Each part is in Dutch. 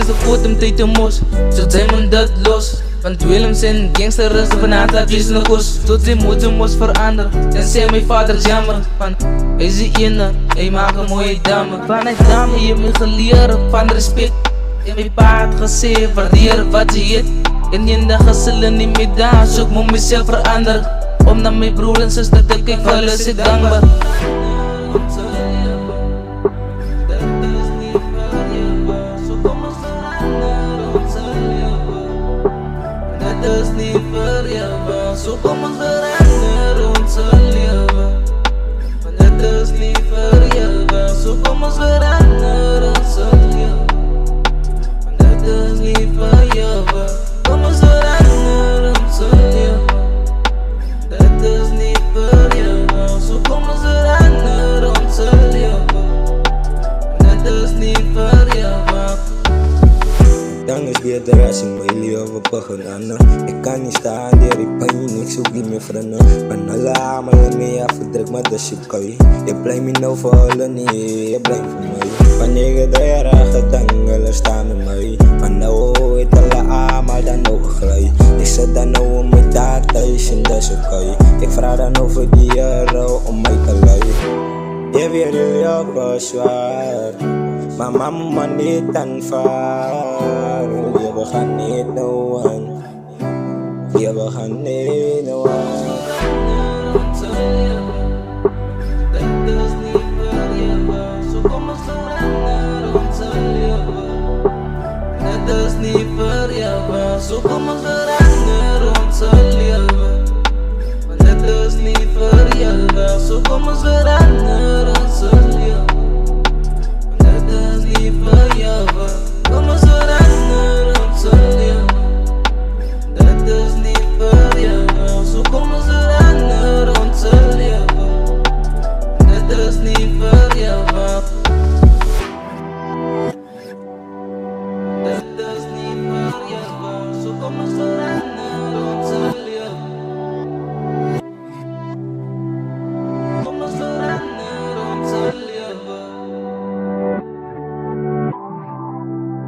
ze voet hem tijd te mos. Zo zijn man dat los. Want Willems en gangster is vanuit dat is nog kus. Tot zijn moeder moest veranderen. En zei mijn vader jammer. Van hij is de ene, hij maakt een mooie dame. Vanuit dame je hebt me geleerd van respect. En mijn pa had gezegd waardeer wat je eet. En in de zullen niet meer daar. Zoek me mezelf veranderen. Om naar mijn broer en zuster te kijken, voor is ik dankbaar. Dat is niet voor jou, zo kom ons veranderen onze leven. Dat is niet voor jou, zo kom ons veranderen onze leven. Dat is niet voor jou, kom ons veranderen onze leven. Dat is niet voor jou, zo kom ons veranderen onze leven. Dat is niet voor jou. Dan is beter als ik mijn leven begonnen. Ik kan niet staan, der ik pijn, ik zoek niet meer vrienden. Maar alle allemaal mee afgedrukt, maar dat shit kan je. Je blijft me nou voor alle niet, je blijft voor mij. Wanneer je daar gedachten staan met mij. Maar nou weet alle allemaal dan ook glij. Ik zit dan nou om mijn taak thuis in de zoekje. Ik vraag dan over die euro om mij te leiden. Je weet heel pas zwaar. Maar mama niet aanvaar. We gaan niet no one. We gaan niet no one. Dat is niet voor jou, zo kom ons veranderen onze leven. Dat is niet voor jou, zo kom ons veranderen onze leven. Dat is niet voor jou, zo kom ons veranderen onze leven. Dat is niet voor jou, kom ons veranderen onze leven. Dat is niet voor jou, zo kom ons veranderen onze leven. Dat is niet voor jou. Dat is niet voor jou, zo kom ons veranderen onze leven. Kom ons veranderen onze leven.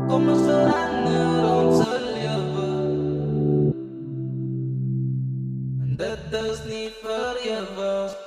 Kom ons veranderen onze leven. Dat is niet voor jou.